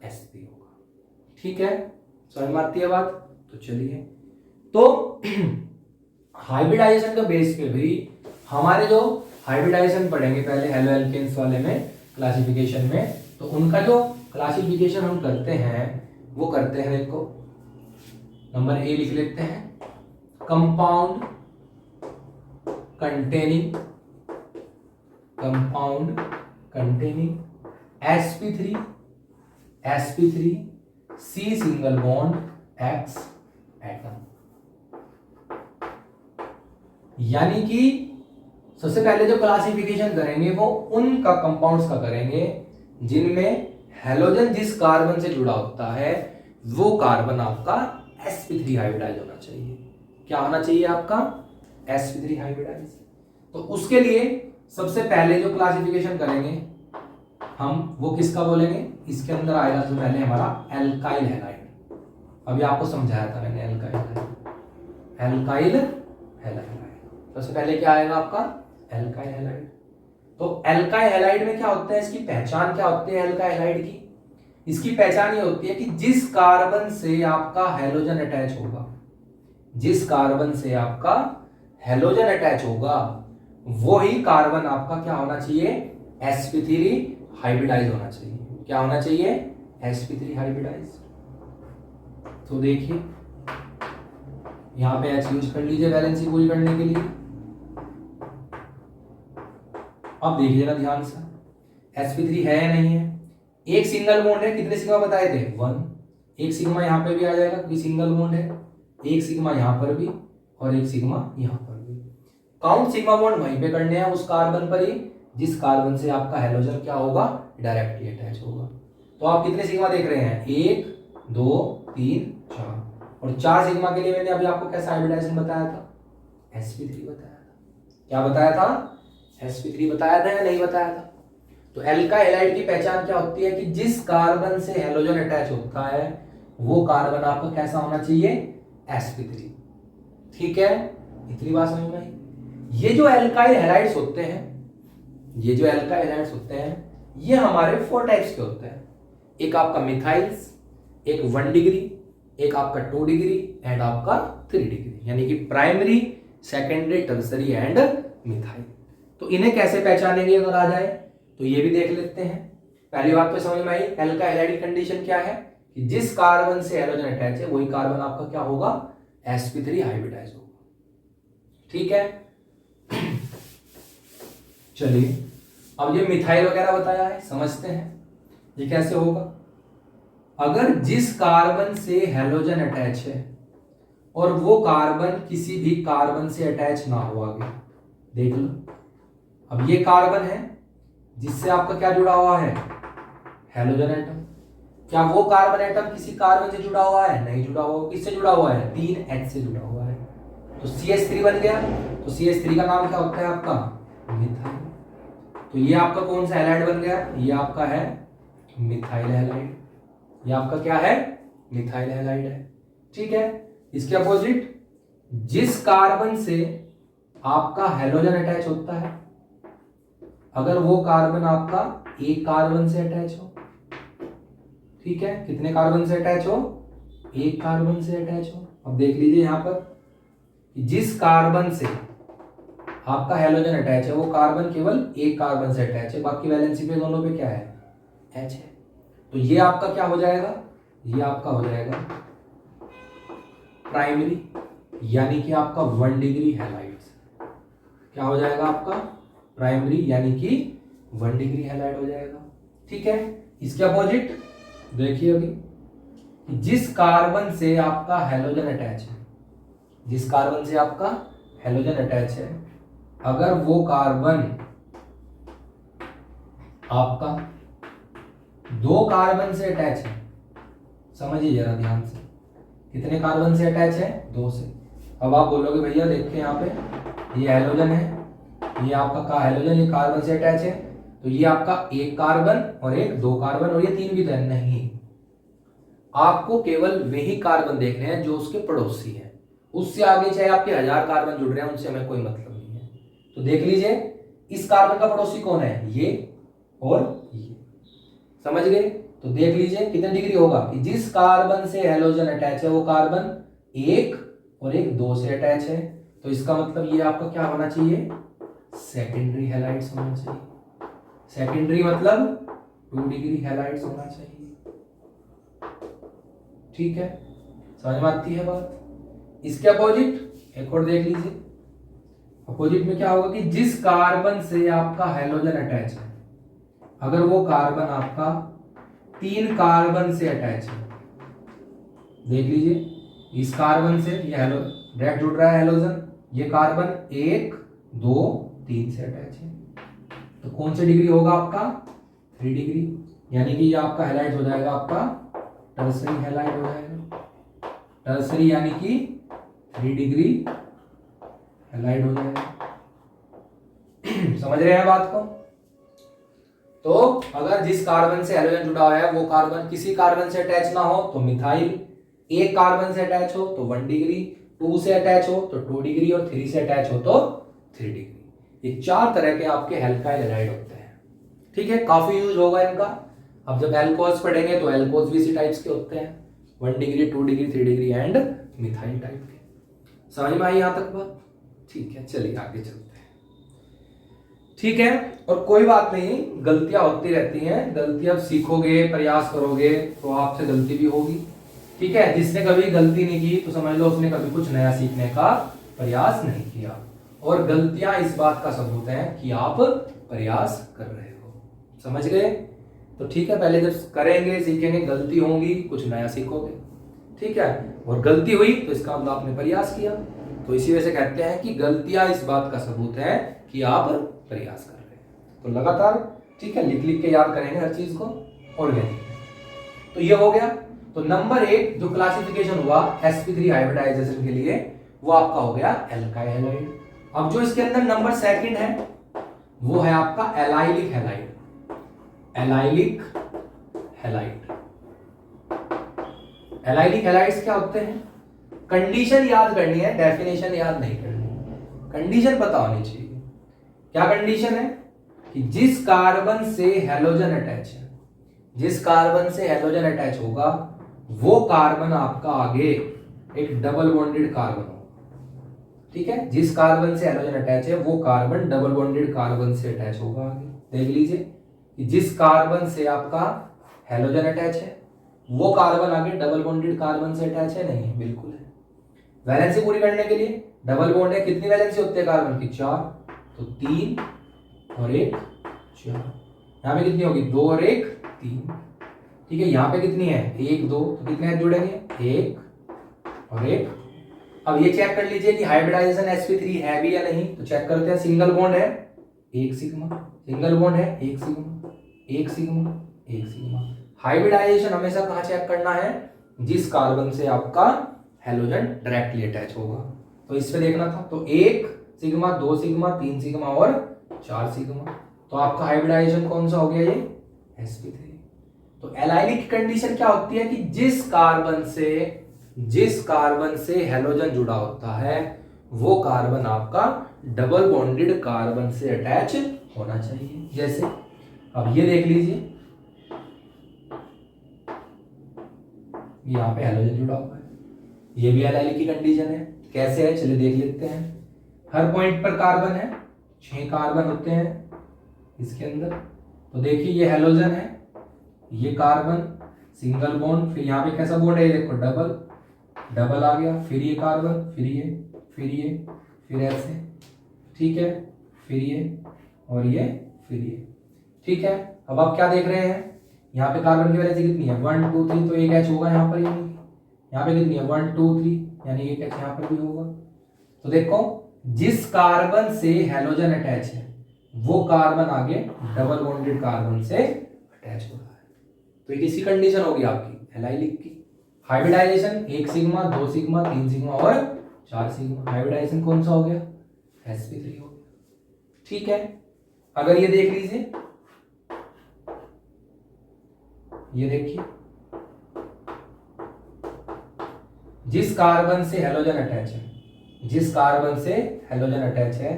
sp होगा, ठीक है। समझ में आती है बात? तो चलिए, तो हाइब्रिडाइजेशन का बेस पे भी हमारे जो हाइब्रिडाइजेशन पढ़ेंगे पहले हेलो एल्केन्स वाले में, क्लासिफिकेशन में, तो उनका जो क्लासिफिकेशन हम करते हैं वो करते हैं, देखो नंबर ए लिख लेते हैं, compound containing sp3 C single bond X atom। यानी कि सबसे पहले जो क्लासिफिकेशन करेंगे वो उन का कंपाउंड्स का करेंगे जिनमें हैलोजन जिस कार्बन से जुड़ा होता है वो कार्बन आपका sp3 हाइब्रिडाइज होना चाहिए। क्या होना चाहिए आपका, sp3 हाइब्रिडाइज। तो उसके लिए सबसे पहले जो क्लासिफिकेशन करेंगे हम वो किसका बोलेंगे, इसके अंदर आएगा सबसे पहले हमारा एल्काइल हैलाइड। अभी आपको समझाया था मैंने एल्काइल हैलाइड। सबसे पहले क्या आएगा आपका, एल्काइल हैलाइड। तो एल्काइल हैलाइड में क्या होता है, इसकी पहचान क्या होती है एल्काइल हैलाइड की, इसकी पहचान ये होती है कि जिस कार्बन से आपका हैलोजन अटैच होगा, जिस कार्बन से आपका हैलोजन अटैच होगा वो ही कार्बन आपका क्या होना चाहिए, sp3 हाइब्रिडाइज होना चाहिए। क्या होना चाहिए, sp3 हाइब्रिडाइज। तो देखिए यहां पे H यूज कर लीजिए वैलेंसी पूरी करने के लिए। अब देखिए ना ध्यान से, sp3 है या नहीं है, एक सिंगल बॉन्ड है, कितने सिग्मा बताए थे, 1। एक सिग्मा यहां पे भी आ जाएगा क्योंकि सिंगल बॉन्ड है, एक सिग्मा यहां पर भी और एक सिग्मा यहां पर भी। काउंट सिग्मा बॉन्ड वहीं पे करने हैं उस कार्बन पर ही जिस कार्बन से आपका हैलोजन क्या होगा, डायरेक्टली अटैच होगा। तो आप कितने सिग्मा देख रहे हैं, 1 2 3 4, और 4 सिग्मा के लिए मैंने अभी आपको कैसा हाइब्रिडाइजेशन बताया था, sp3 बताया था। क्या बताया था, sp3 बताया था या नहीं बताया था। तो एल्काइल हैलाइड की पहचान क्या होती है कि जिस कार्बन से हैलोजन अटैच होता है वो कार्बन आपको कैसा होना चाहिए, sp3, ठीक है। इतनी बात समझ में आई। ये जो एल्काइल हैलाइड्स होते हैं, ये जो एल्काइल हैलाइड्स होते हैं ये हमारे 4 टाइप्स के होते हैं। एक आपका मिथाइल्स, एक 1 डिग्री, एक आपका 2 डिग्री एंड आपका 3 डिग्री, यानी कि primary, secondary, tertiary and methyl. तो इन्हें कैसे पहचानेंगे अगर आ जाए तो ये भी देख लेते हैं। पहली बात तो समझ में आई, एल्काइल हैलाइड की कंडीशन क्या है कि जिस कार्बन से हैलोजन अटैच है वही कार्बन आपका क्या होगा, sp3 हाइब्रिडाइज होगा, ठीक है। चलिए अब ये मिथाइल वगैरह बताया है, समझते हैं ये कैसे होगा। अगर जिस कार्बन से हैलोजन अटैच है और वो कार्बन किसी भी कार्बन से अटैच ना हो, आगे देख लो। अब ये कार्बन है जिससे आपका क्या जुड़ा हुआ है, हैलोजन एटम। क्या वो कार्बन एटम किसी कार्बन से जुड़ा हुआ है, नहीं जुड़ा हुआ। किससे जुड़ा हुआ है, 3H से जुड़ा हुआ है। तो CH3 बन गया। तो CH3 का नाम क्या होता है आपका, मिथाइल। तो ये आपका कौन सा हैलाइड बन गया, ये आपका है मिथाइल हैलाइड। ये आपका क्या है, मिथाइल हैलाइड है। ठीक है, इसके अपोजिट जिस कार्बन से आपका हैलोजन अटैच होता है, अगर वो कार्बन आपका एक कार्बन से अटैच हो, ठीक है, कितने कार्बन से अटैच हो, एक कार्बन से अटैच हो। अब देख लीजिए यहां पर कि जिस कार्बन से आपका हैलोजन अटैच है वो कार्बन केवल एक कार्बन से अटैच है, बाकी वैलेंसी पे दोनों पे क्या है, H है। तो ये आपका क्या हो जाएगा, ये आपका हो जाएगा प्राइमरी, यानी कि आपका 1 डिग्री हैलाइड्स। क्या हो जाएगा आपका प्राइमरी, यानी कि 1 डिग्री हैलाइड हो जाएगा। ठीक है, इसके अपोजिट देखिए अभी, जिस कार्बन से आपका हैलोजन अटैच है, जिस कार्बन से आपका हैलोजन अटैच है, अगर वो कार्बन आपका 2 कार्बन से अटैच है, समझिए जरा ध्यान से, कितने कार्बन से अटैच है, 2 से। अब आप बोलोगे भैया देखिए यहाँ पे ये हैलोजन है, ये आपका का हैलोजन, ये कार्बन से अटैच है, तो ये आपका एक कार्बन और एक 2 कार्बन और ये 3 भी तो है। नहीं, आपको केवल वही कार्बन देखने हैं जो उसके पड़ोसी है, उससे आगे चाहे आपके 1000 कार्बन जुड़ रहे हैं, उनसे हमें कोई मतलब नहीं है। तो देख लीजिए इस कार्बन का पड़ोसी कौन है, ये और ये, समझ गए। तो देख लीजिए कितनी डिग्री होगा कि जिस कार्बन से हैलोजन अटैच है वो कार्बन 1 और एक 2 से अटैच है, तो इसका मतलब ये आपका क्या होना चाहिए, सेकेंडरी हैलाइड्स होना चाहिए। सेकेंडरी मतलब 2 डिग्री हैलाइड्स होना चाहिए। ठीक है, समझ में आती है बात। इसके अपोजिट एक और देख लीजिए, अपोजिट में क्या होगा कि जिस कार्बन से आपका हैलोजन अटैच है, अगर वो कार्बन आपका 3 कार्बन से अटैच है, देख लीजिए इस कार्बन से ये हेलो डायरेक्ट जुड़ रहा है हैलोजन, ये कार्बन 1 2 3 से अटैच है, तो कौन सी डिग्री होगा आपका, 3 डिग्री, यानी कि ये आपका हैलाइड हो जाएगा, आपका टर्सरी हैलाइड हो जाएगा। टर्सरी यानी कि 3 डिग्री हैलाइड हो जाएगा। समझ रहे हैं बात को। तो अगर जिस कार्बन से हैलोजन जुड़ा हुआ है वो कार्बन किसी कार्बन से अटैच ना हो तो मिथाइल, एक कार्बन से अटैच हो तो 1 डिग्री, 2 से अटैच हो तो 2 डिग्री और 3 से अटैच हो तो 3 डिग्री। ये 4 तरह के आपके हैल्काइल हैलाइड होते हैं। ठीक है, काफी यूज होगा इनका। अब जब एल्कोहल्स पढ़ेंगे तो एल्कोहल्स भी इसी टाइप्स के होते हैं, 1 degree, 2 degree, 3 degree and methyl type के। समझ में आई यहां तक बात। ठीक है, चलिए आगे चलते हैं। ठीक है, और कोई बात नहीं, गलतियां होती रहती हैं, गलतियां सीखोगे, प्रयास करोगे तो आपसे गलती भी होगी। ठीक है, जिसने कभी गलती नहीं की तो समझ लो उसने कभी कुछ नया सीखने का प्रयास नहीं किया, और गलतियां इस बात का सबूत है कि आप प्रयास कर रहे हो। समझ गए। तो ठीक है, पहले जब करेंगे सीखेंगे, गलती होंगी, कुछ नया सीखोगे। ठीक है, और गलती हुई तो इसका मतलब आपने प्रयास किया, तो इसी वजह से कहते हैं कि गलतियां इस बात का सबूत है कि आप प्रयास कर रहे हैं। तो लगातार ठीक है, लिख लिख के याद करेंगे हर चीज को। ऑर्गेनिक, तो ये हो गया। तो नंबर 1 जो क्लासिफिकेशन हुआ sp3 हाइब्रिडाइजेशन के लिए वो आपका हो गया एल्काइल हैलाइड। अब जो इसके अंदर नंबर 2 है वो है आपका allylic halide. Allylic halide, allylic halides क्या होते हैं, कंडीशन याद करनी है, डेफिनेशन याद नहीं करनी, कंडीशन पता होनी चाहिए। क्या कंडीशन है कि जिस कार्बन से हैलोजन अटैच है, जिस कार्बन से हैलोजन अटैच होगा वो कार्बन आपका आगे एक डबल बॉन्डेड कार्बन होगा। ठीक है, जिस कार्बन से हैलोजन अटैच है वो कार्बन डबल बॉन्डेड कार्बन से अटैच होगा आगे। देख लीजिए कि जिस कार्बन से आपका हैलोजन अटैच है वो कार्बन आगे डबल बॉन्डेड कार्बन से अटैच है, नहीं बिल्कुल है। वैलेंसी पूरी करने के लिए डबल बॉन्ड है, कितनी वैलेंसी होती है कार्बन की, 4, तो 3 और 1 4, यहाँ पे कितनी होगी, 2 और 1 3। ठीक है, यहाँ पे कितनी है, 1 2, तो कितने जुड़ेंगे, 1 और 1। अब ये चेक कर लीजिए कि हाइब्रिडाइजेशन sp3 है भी या नहीं, तो चेक करते हैं। सिंगल बॉन्ड है 1 सिग्मा, सिंगल बॉन्ड है 1 सिग्मा 1 सिग्मा 1 सिग्मा। हाइब्रिडाइजेशन हमेशा कहाँ चेक करना है, जिस कार्बन से आपका हैलोजन डायरेक्टली अटैच होगा, तो इस पे देखना था। तो 1 सिग्मा 2 सिग्मा 3 सिग्मा और 4 सिग्मा, तो आपका हाइब्रिडाइजेशन कौन सा हो गया, ये sp3। तो एलाइलिक की कंडीशन क्या होती है कि जिस कार्बन से हैलोजन जुड़ा होता है वो कार्बन आपका डबल बॉन्डेड कार्बन से अटैच होना चाहिए। जैसे अब ये देख लीजिए, यहां पे हैलोजन जुड़ा हुआ है, ये भी एलाइलिक की कंडीशन है। कैसे है चलिए देख लेते हैं। हर पॉइंट पर कार्बन है, 6 कार्बन होते हैं इसके अंदर। तो देखिए ये हैलोजन है, ये कार्बन सिंगल बॉन्ड, फिर यहाँ पे कैसा बॉन्ड है, ये देखो डबल, डबल आ गया, फिर ये कार्बन, फिर ये, फिर ये, फिर ऐसे, ठीक है, फिर ये और ये, फिर ये, ठीक है। अब आप क्या देख रहे हैं, यहाँ पे कार्बन की वैलेंसी कितनी है, 1 2 3, तो एक एच होगा यहाँ पर, यहाँ पे कितनी है 1 2 3, यानी एक एच यहाँ पर भी होगा। तो देखो जिस कार्बन से हैलोजन अटैच है वो कार्बन आगे डबल बॉन्डेड कार्बन से अटैच हो रहा है। तो ये किसी कंडीशन होगी आपकी एलाइलिक की। हाइब्रिडाइजेशन 1 सिग्मा, 2 सिग्मा, 3 सिग्मा और 4 सिग्मा। हाइब्रिडाइजेशन कौन सा हो गया, sp3 हो गया, ठीक है। अगर ये देख लीजिए, ये देखिए जिस कार्बन से हैलोजन अटैच है, जिस कार्बन से हैलोजन अटैच है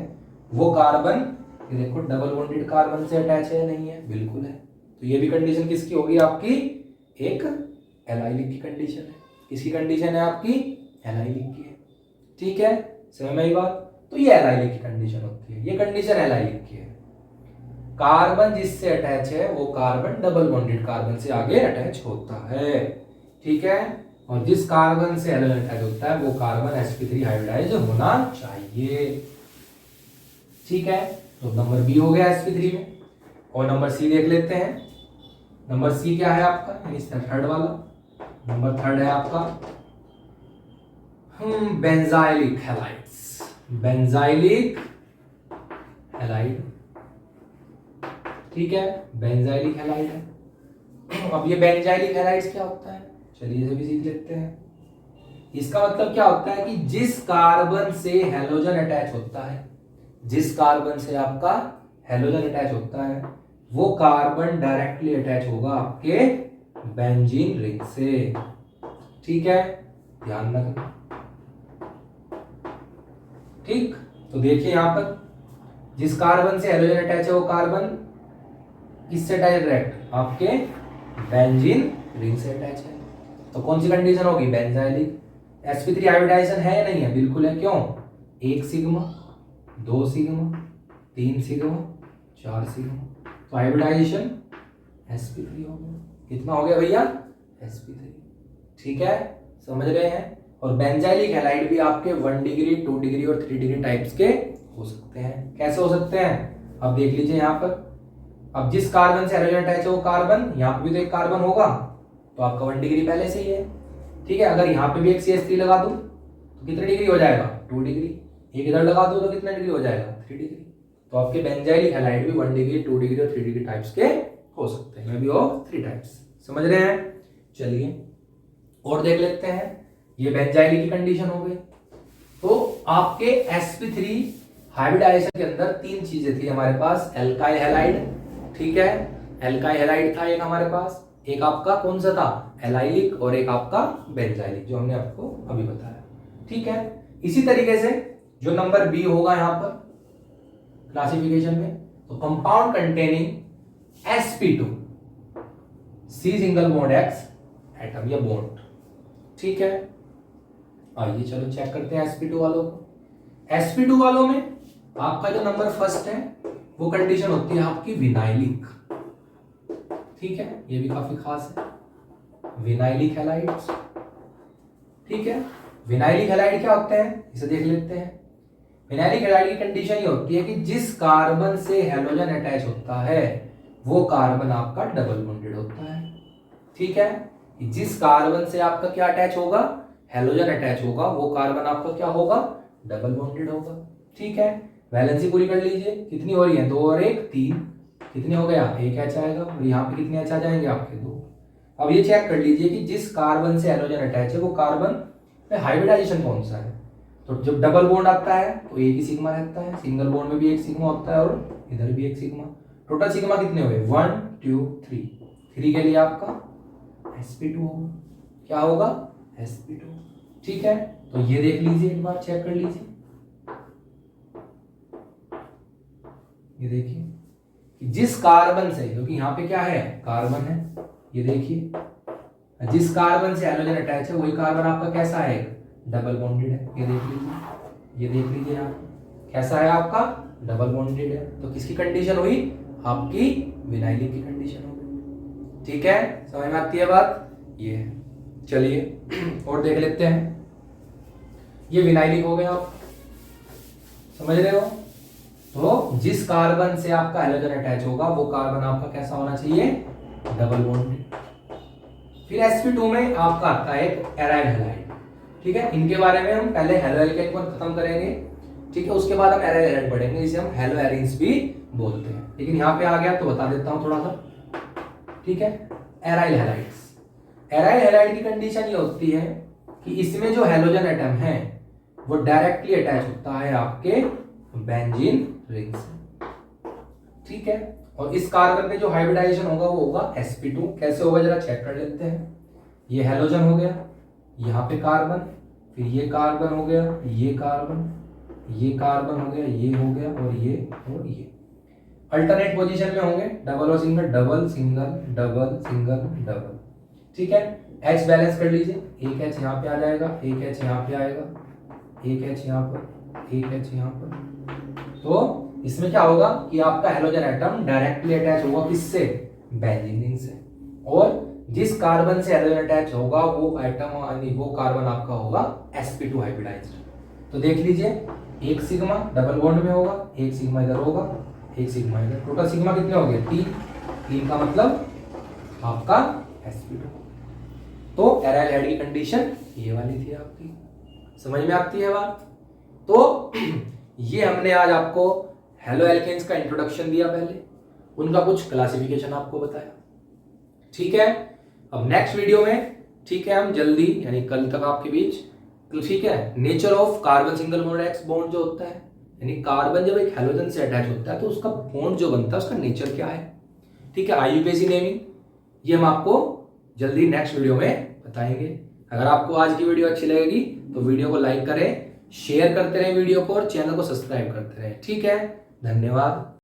वो कार्बन, ये देखो डबल बॉन्डेड कार्बन से अटैच है, नहीं है, बिल्कुल है। तो ये भी कंडीशन किसकी होगी आपकी, एक एलाइलिक की कंडीशन है। किसकी कंडीशन है आपकी, एलाइलिक की है, ठीक है, समझ में आई बात। तो ये एलाइलिक की कंडीशन होती है, ये कंडीशन एलाइलिक की है। कार्बन जिससे अटैच है वो कार्बन डबल बॉन्डेड कार्बन से आगे अटैच होता है, ठीक है। और जिस कार्बन से हैलोजन अटैच होता है वो कार्बन sp3 हाइब्रिडाइज होना चाहिए, ठीक है। तो नंबर बी हो गया sp3 में। और नंबर सी देख लेते हैं। नंबर सी क्या है आपका, यानी थर्ड वाला नंबर, थर्ड है आपका बेंजाइलिक हैलाइड्स, बेंजाइलिक हैलाइड, ठीक है, बेंजाइलिक हैलाइड है। अब ये बेंजाइलिक हैलाइड्स क्या होता है, चलिए इसे भी सीख लेते हैं। इसका मतलब क्या होता है कि जिस कार्बन से हैलोजन अटैच होता है, जिस कार्बन से आपका हैलोजन अटैच होता है वो कार्बन डायरेक्टली अटैच होगा आपके बेंजीन रिंग से, ठीक है, ध्यान रखना, ठीक। तो देखिए यहां पर जिस कार्बन से हैलोजन अटैच है वो कार्बन किससे अटैच, डायरेक्ट आपके बेंजीन रिंग से अटैच है। तो कौन सी कंडीशन होगी, बेंजाइलिक। sp3 हाइब्रिडाइजेशन है या नहीं है, बिल्कुल है, क्यों, 1 सिग्मा, 2 सिग्मा, 3 सिग्मा, 4 सिग्मा। तो हाइब्रिडाइजेशन sp3 हो गया। कितना हो गया भैया, sp3, ठीक है, समझ रहे हैं। और बेंजाइलिक हैलाइड भी आपके 1 डिग्री 2 डिग्री और 3 डिग्री टाइप्स के हो सकते हैं। कैसे हो सकते हैं, अब देख लीजिए यहाँ पर। अब जिस कार्बन से हैलोजन अटैच है वो कार्बन, यहाँ पे भी तो एक कार्बन होगा, तो आपका 1 डिग्री पहले से ही है, ठीक है। अगर यहाँ पे भी एक CH3 लगा दूं तो कितने डिग्री हो जाएगा, 2 डिग्री। एक इधर लगा दूं तो कितना डिग्री हो जाएगा, 3 डिग्री। तो आपके बेंजाइलिक हैलाइड भी 1 डिग्री 2 डिग्री और 3 डिग्री टाइप्स के हो सकते हैं, मे बी ऑफ 3 टाइप्स, समझ रहे हैं। चलिए और देख लेते हैं, ये बेंजाइलिक की कंडीशन हो गई। तो आपके sp3 हाइब्रिडाइजेशन के अंदर 3 चीजें थी हमारे पास, एल्काइल हैलाइड, ठीक है, एल्काइल हैलाइड था एक हमारे पास, एक आपका कौन सा था, एलाइलिक, और एक आपका बेंजाइलिक, जो हमने आपको अभी बताया, ठीक है। इसी तरीके से जो नंबर बी होगा यहां पर क्लासिफिकेशन में, तो compound containing sp2 C single bond X atom या बॉन्ड, ठीक है। आइए चलो चेक करते हैं sp2 वालों को। sp2 वालों में आपका जो नंबर फर्स्ट है वो कंडीशन होती है आपकी विनाइलिक, ठीक है, ये भी काफी खास है, विनाइलिक हैलाइड्स, ठीक है। विनाइलिक हैलाइड क्या होते हैं, इसे देख लेते हैं। विनाइलिक हैलाइड की कंडीशन ये होती है कि जिस कार्बन से हैलोजन अटैच होता है वो कार्बन आपका डबल बॉन्डेड होता है, ठीक है। जिस कार्बन से आपका क्या अटैच होगा, हैलोजन अटैच होगा, वो कार्बन आपका क्या होगा, डबल बॉन्डेड होगा, ठीक है। वैलेंसी पूरी कर लीजिए, कितनी हो रही है, 2 और 1 3, कितने हो गया, 1 एच आएगा, और यहाँ पे कितने एच आ जाएंगे आपके 2। अब ये चेक कर लीजिए कि जिस कार्बन से हैलोजन अटैच है वो कार्बन में हाइब्रिडाइजेशन कौन सा है। तो जब डबल बॉन्ड आता है तो एक ही सिग्मा रहता है, सिंगल बॉन्ड में भी एक सिग्मा होता है और इधर भी एक सिग्मा। टोटल सिग्मा कितने हुए, 1 2 3, 3 के लिए आपका sp2 होगा। क्या होगा? sp2। ठीक है, तो ये देख लीजिए, एक बार चेक कर लीजिए। ये देखिए कि जिस कार्बन से, क्योंकि यहाँ पे क्या है, कार्बन है, ये देखिए जिस कार्बन से हैलोजन अटैच है वही कार्बन आपका कैसा है, डबल बॉन्डेड है। ये देख लीजिए, ये देख लीजिए यहाँ कैसा है आपका, डबल बॉन्डेड है। तो किसकी कंडीशन हुई? आपकी विनाइलिक की कंडीशन हो गई। ठीक है, समझ में आती है बात? ये है। चलिए और देख लेते हैं। ये विनाइलिक हो गया, आप समझ रहे हो? तो जिस कार्बन से आपका हैलोजन अटैच होगा वो कार्बन आपका कैसा होना चाहिए, डबल बॉन्डेड। फिर sp2 में आपका आता है एक एराइल हैलाइड। ठीक है, इनके बारे में हम पहले हैलो एल्केन को खत्म करेंगे। ठीक है, उसके बाद हम एराइल हैलाइड पढ़ेंगे, जिसे हम हैलो एरिन्स भी बोलते हैं। लेकिन यहाँ पे आ गया तो बता देता हूँ थोड़ा सा। ठीक है, एराइल हैलाइड्स। एराइल हैलाइड की कंडीशन ये होती है कि इसमें जो हैलोजन एटम है वो डायरेक्टली अटैच होता है आपके बेंजीन रिंग से। ठीक है, और इस कार्बन पे जो हाइब्रिडाइजेशन होगा वो होगा sp2। कैसे होगा जरा चेक कर लेते हैं। ये हैलोजन हो गया, यहाँ पे कार्बन, फिर ये कार्बन हो गया, ये कार्बन, ये कार्बन हो गया, ये हो गया, और ये अल्टरनेट पोजीशन में होंगे, डबल और single, double single, double single, double. ठीक है, H बैलेंस कर लीजिए, एक H यहाँ पे आ जाएगा, एक H यहाँ पे आएगा, एक H यहाँ पर, एक H यहाँ पर। तो इसमें क्या होगा कि आपका हैलोजन एटम डायरेक्टली अटैच होगा किससे, बेंजीन रिंग से। और जिस कार्बन से हैलोजन अटैच होगा वो एटम यानी वो कार्बन आपका होगा sp2 हाइब्रिडाइज्ड। तो देख लीजिए, एक सिग्मा डबल बॉन्ड में होगा, एक सिग्मा इधर होगा, एक सिग्मा इधर, टोटल सिग्मा कितने हो गए, 3 का मतलब आपका sp2। तो एराइल हैलाइड की कंडीशन ये वाली थी आपकी। समझ में आती है बात? तो ये हमने आज आपको हैलो एल्केन्स का इंट्रोडक्शन दिया, पहले उनका कुछ क्लासिफिकेशन आपको बताया। ठीक है, अब नेक्स्ट वीडियो में, ठीक है, हम जल्दी यानी कल तक आपके बीच, ठीक है, nature of carbon single bond x bond जो होता है, यानी कार्बन जब एक हैलोजन से अटैच होता है तो उसका बॉन्ड जो बनता है उसका नेचर क्या है। ठीक है, IUPAC नेमिंग, ये हम आपको जल्दी नेक्स्ट वीडियो में बताएंगे। अगर आपको आज की वीडियो अच्छी लगेगी तो वीडियो को लाइक करें, शेयर करते रहें वीडियो को, और चैनल को सब्सक्राइब करते रहें। ठीक है, धन्यवाद।